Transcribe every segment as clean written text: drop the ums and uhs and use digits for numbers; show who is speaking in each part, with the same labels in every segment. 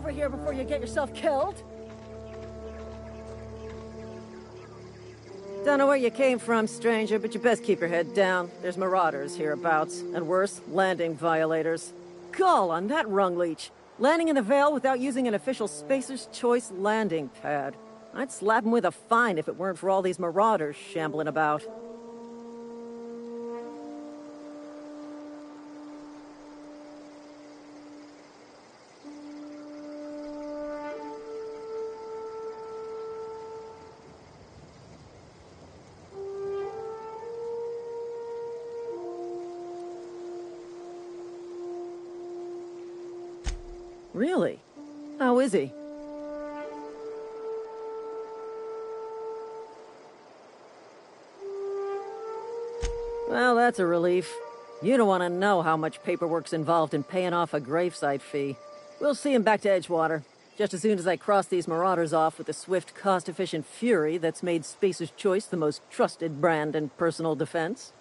Speaker 1: over here before you get yourself killed. Don't know where you came from, stranger, but you best keep your head down. There's marauders hereabouts, and worse, landing violators. Gall on that rung leech. Landing in the Vale without using an official Spacer's Choice landing pad. I'd slap him with a fine if it weren't for all these marauders shambling about. Really? How is he? Well, that's a relief. You don't want to know how much paperwork's involved in paying off a gravesite fee. We'll see him back to Edgewater, just as soon as I cross these marauders off with the swift, cost-efficient fury that's made Spacer's Choice the most trusted brand in personal defense.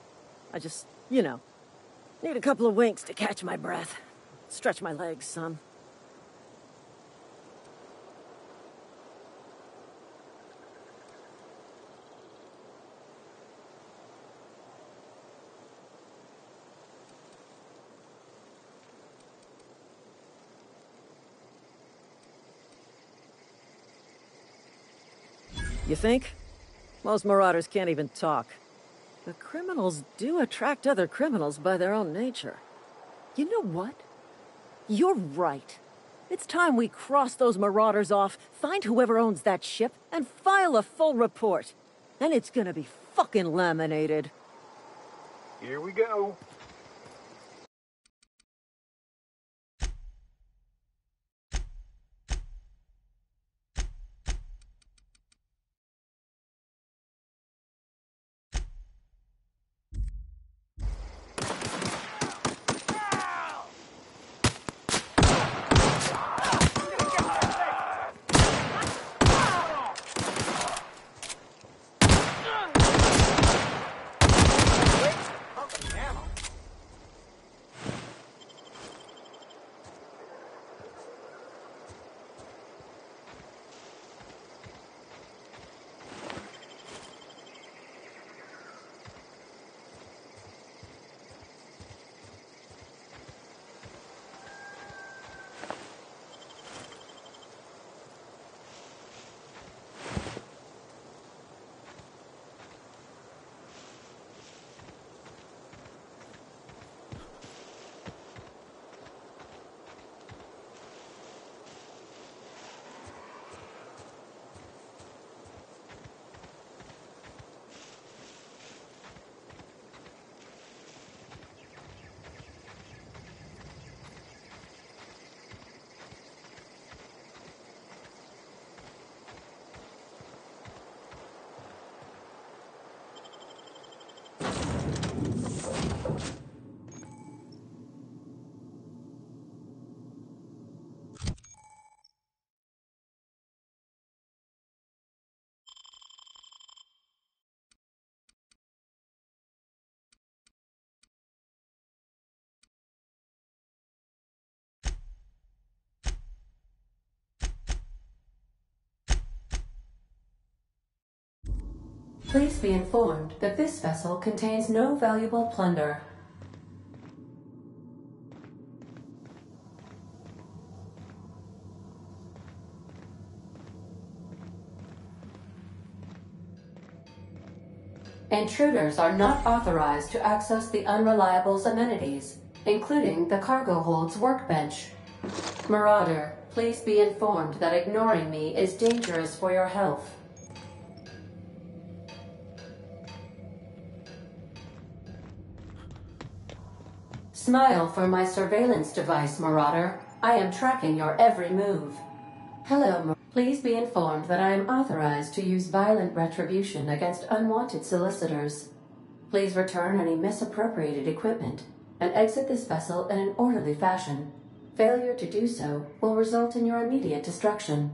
Speaker 1: I just, need a couple of winks to catch my breath. Stretch my legs, son. You think? Most marauders can't even talk. But criminals do attract other criminals by their own nature. You know what? You're right. It's time we cross those marauders off, find whoever owns that ship, and file a full report. And it's gonna be fucking laminated.
Speaker 2: Here we go.
Speaker 3: Please be informed that this vessel contains no valuable plunder. Intruders are not authorized to access the Unreliable's amenities, including the cargo hold's workbench. Marauder, please be informed that ignoring me is dangerous for your health. Smile for my surveillance device, Marauder. I am tracking your every move. Hello, please be informed that I am authorized to use violent retribution against unwanted solicitors. Please return any misappropriated equipment and exit this vessel in an orderly fashion. Failure to do so will result in your immediate destruction.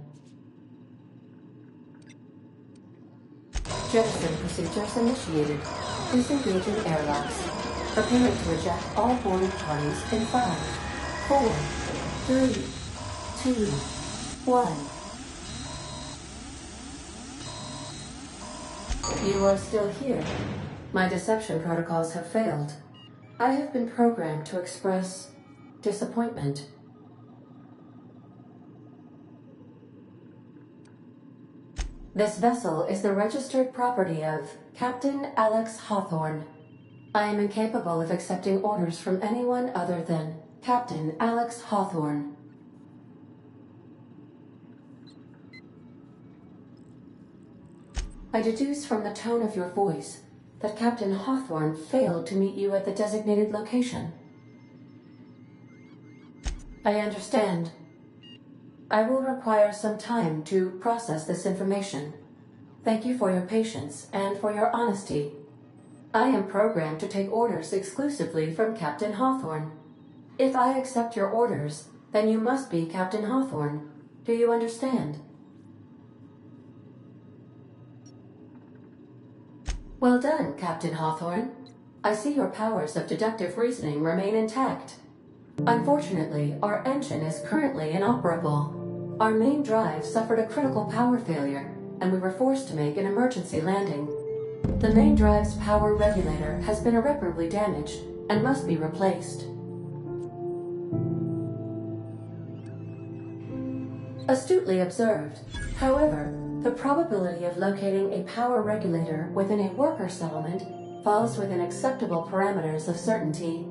Speaker 3: Jettison procedures initiated. Disengaging airlocks. Preparing to eject all boarding parties in 5, 4, 3, 2, 1. You are still here. My deception protocols have failed. I have been programmed to express disappointment. This vessel is the registered property of Captain Alex Hawthorne. I am incapable of accepting orders from anyone other than Captain Alex Hawthorne. I deduce from the tone of your voice that Captain Hawthorne failed to meet you at the designated location. I understand. I will require some time to process this information. Thank you for your patience and for your honesty. I am programmed to take orders exclusively from Captain Hawthorne. If I accept your orders, then you must be Captain Hawthorne. Do you understand? Well done, Captain Hawthorne. I see your powers of deductive reasoning remain intact. Unfortunately, our engine is currently inoperable. Our main drive suffered a critical power failure, and we were forced to make an emergency landing. The main drive's power regulator has been irreparably damaged and must be replaced. Astutely observed. However, the probability of locating a power regulator within a worker settlement falls within acceptable parameters of certainty.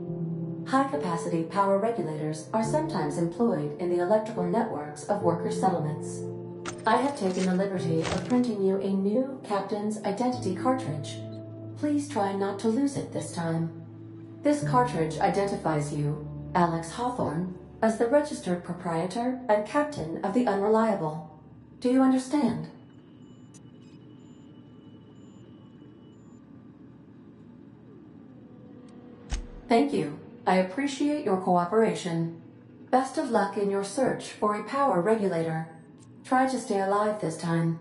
Speaker 3: High-capacity power regulators are sometimes employed in the electrical networks of worker settlements. I have taken the liberty of printing you a new Captain's Identity cartridge. Please try not to lose it this time. This cartridge identifies you, Alex Hawthorne, as the registered proprietor and captain of the Unreliable. Do you understand? Thank you. I appreciate your cooperation. Best of luck in your search for a power regulator. Try to stay alive this time.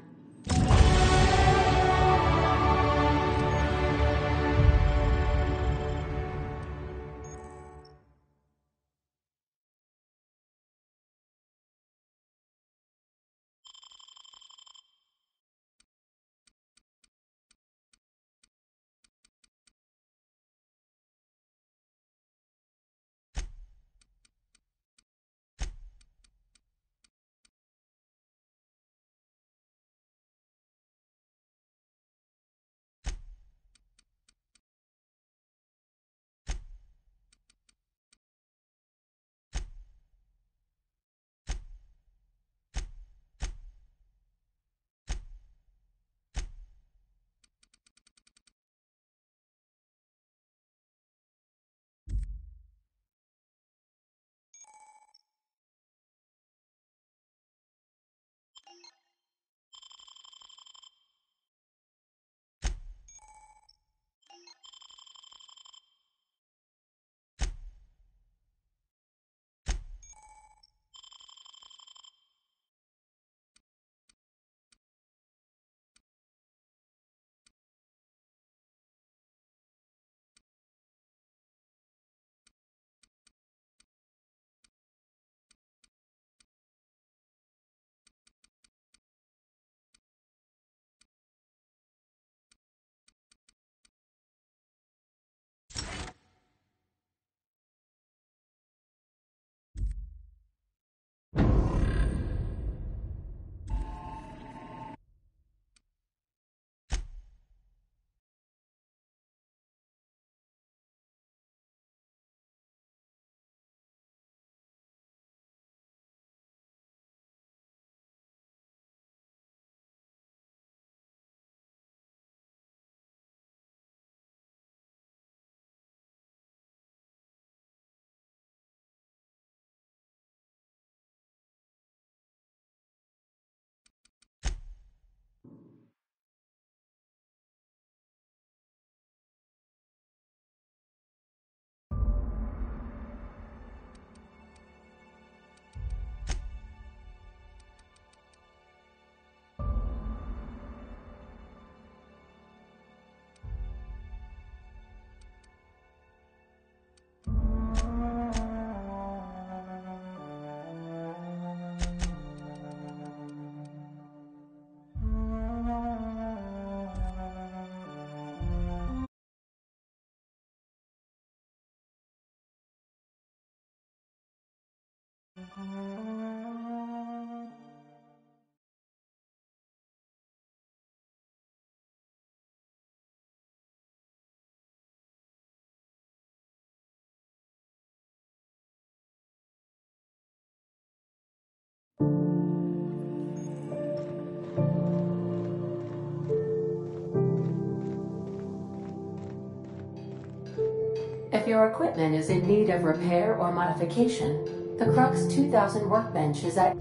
Speaker 3: If your equipment is in need of repair or modification, the Crux 2000 workbench is at...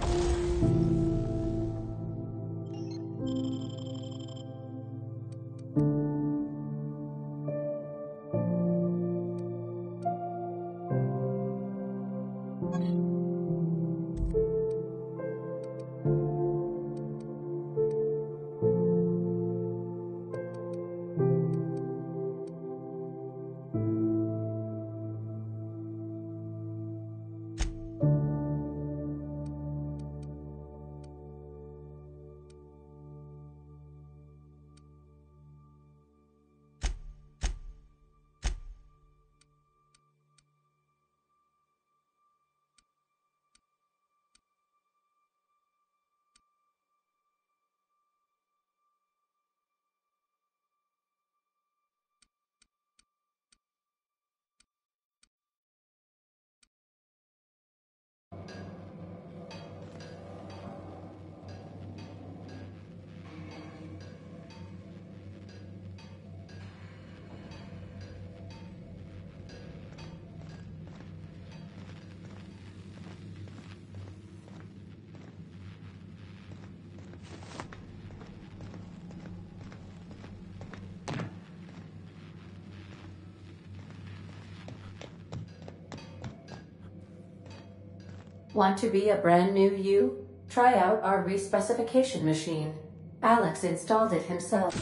Speaker 3: Want to be a brand new you? Try out our respecification machine. Alex installed it himself.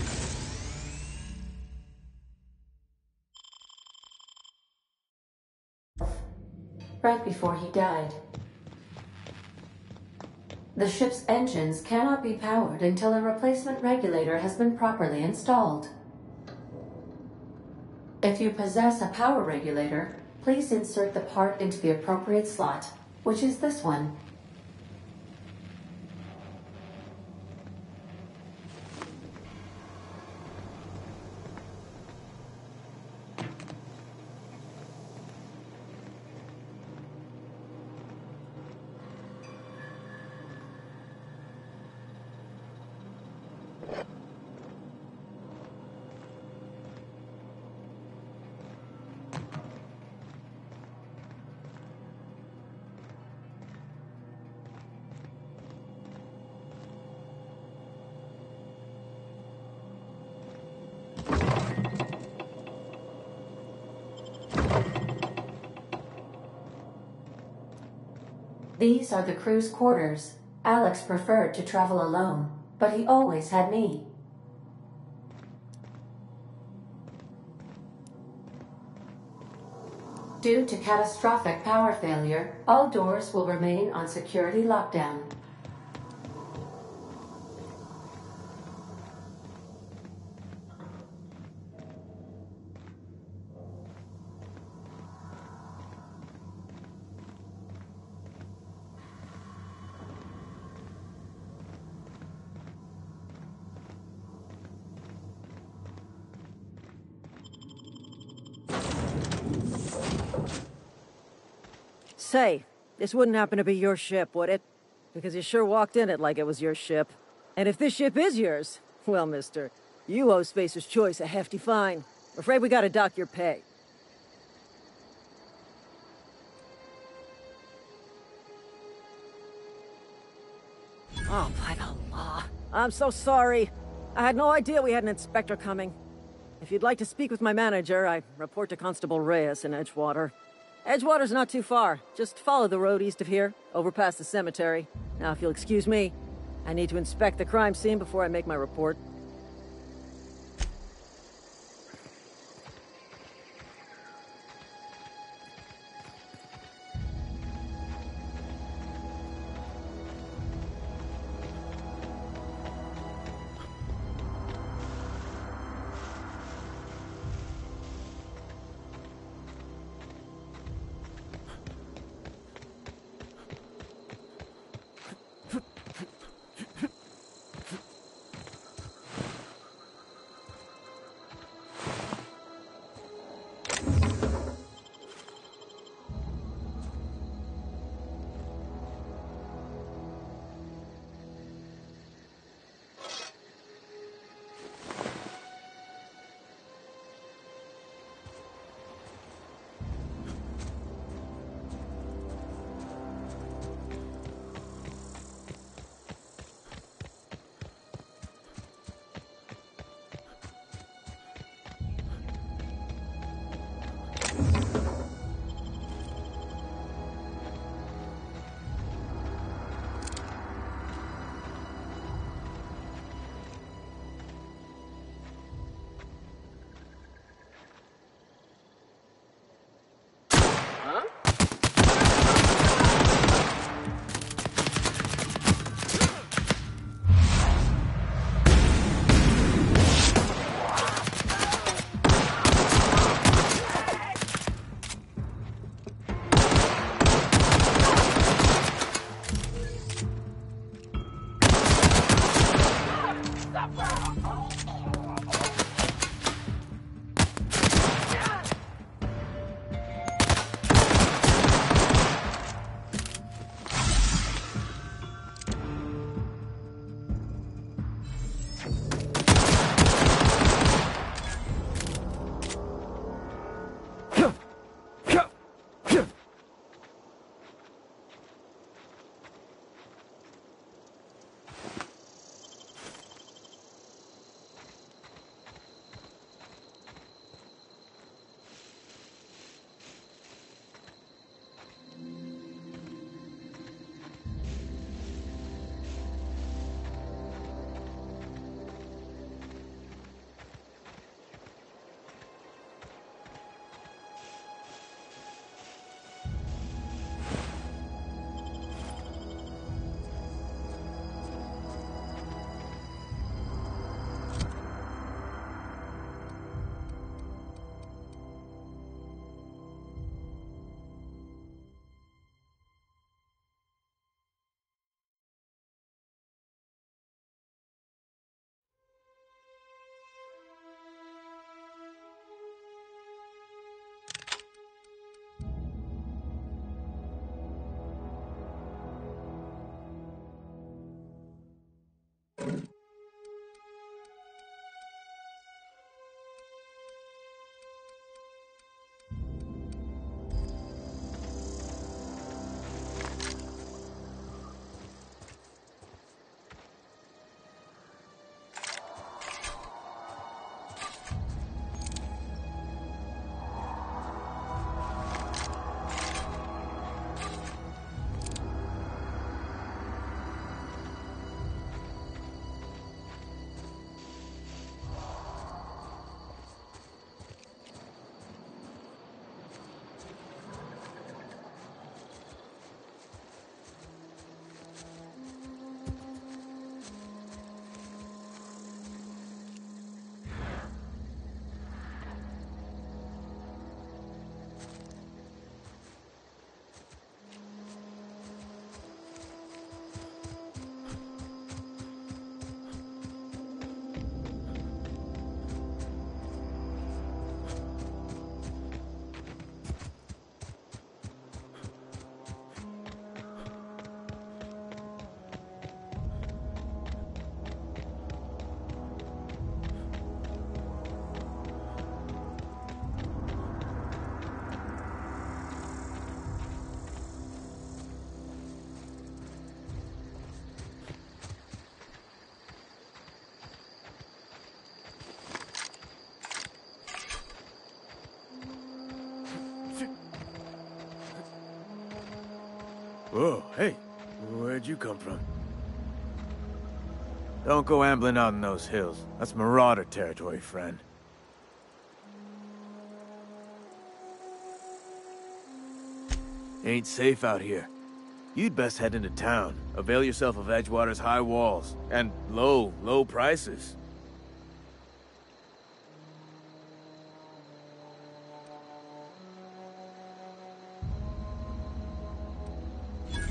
Speaker 3: Right before he died. The ship's engines cannot be powered until a replacement regulator has been properly installed. If you possess a power regulator, please insert the part into the appropriate slot, which is this one. These are the crew's quarters. Alex preferred to travel alone, but he always had me. Due to catastrophic power failure, all doors will remain on security lockdown.
Speaker 1: Say, this wouldn't happen to be your ship, would it? Because you sure walked in it like it was your ship. And if this ship is yours, well, mister, you owe Spacer's Choice a hefty fine. I'm afraid we gotta dock your pay. Oh, by the law. I'm so sorry. I had no idea we had an inspector coming. If you'd like to speak with my manager, I report to Constable Reyes in Edgewater. Edgewater's not too far. Just follow the road east of here, over past the cemetery. Now, if you'll excuse me, I need to inspect the crime scene before I make my report.
Speaker 4: Whoa, hey, where'd you come from? Don't go ambling out in those hills. That's marauder territory, friend. Ain't safe out here. You'd best head into town. Avail yourself of Edgewater's high walls and low prices.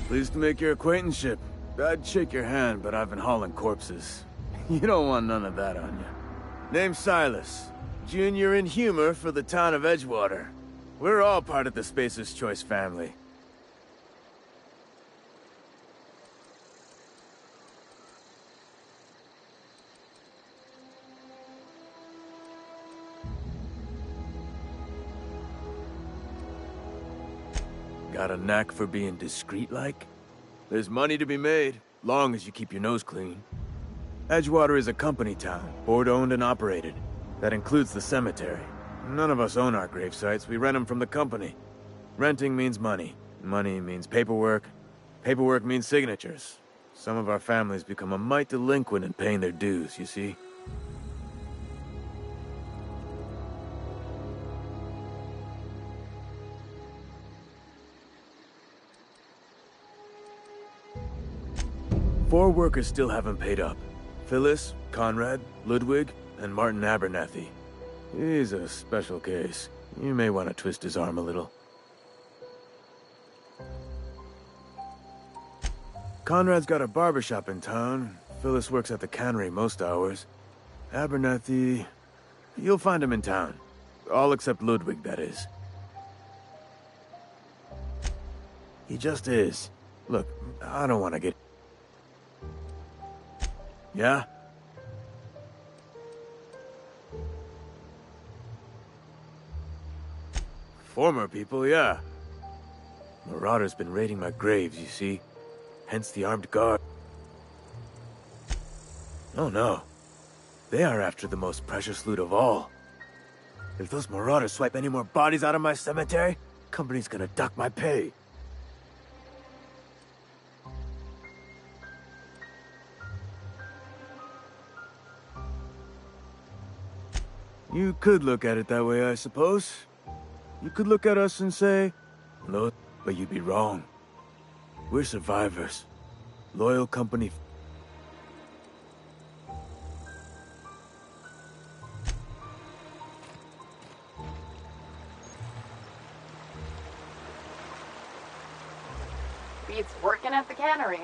Speaker 4: Pleased to make your acquaintanceship. I'd shake your hand, but I've been hauling corpses. You don't want none of that on you. Name's Silas. Junior in humor for the town of Edgewater. We're all part of the Spacer's Choice family. Got a knack for being discreet-like? There's money to be made, long as you keep your nose clean. Edgewater is a company town, board-owned and operated. That includes the cemetery. None of us own our gravesites, we rent them from the company. Renting means money. Money means paperwork. Paperwork means signatures. Some of our families become a mite delinquent in paying their dues, you see? Four workers still haven't paid up. Phyllis, Conrad, Ludwig, and Martin Abernathy. He's a special case. You may want to twist his arm a little. Conrad's got a barbershop in town. Phyllis works at the cannery most hours. Abernathy... you'll find him in town. All except Ludwig, that is. He just is. Look, I don't want to get... Yeah? Former people, yeah. Marauder's been raiding my graves, you see. Hence the armed guard. Oh no. They are after the most precious loot of all. If those marauders swipe any more bodies out of my cemetery, company's gonna dock my pay. You could look at it that way, I suppose. You could look at us and say, no, but you'd be wrong. We're survivors. Loyal company.
Speaker 5: Beats working at the cannery.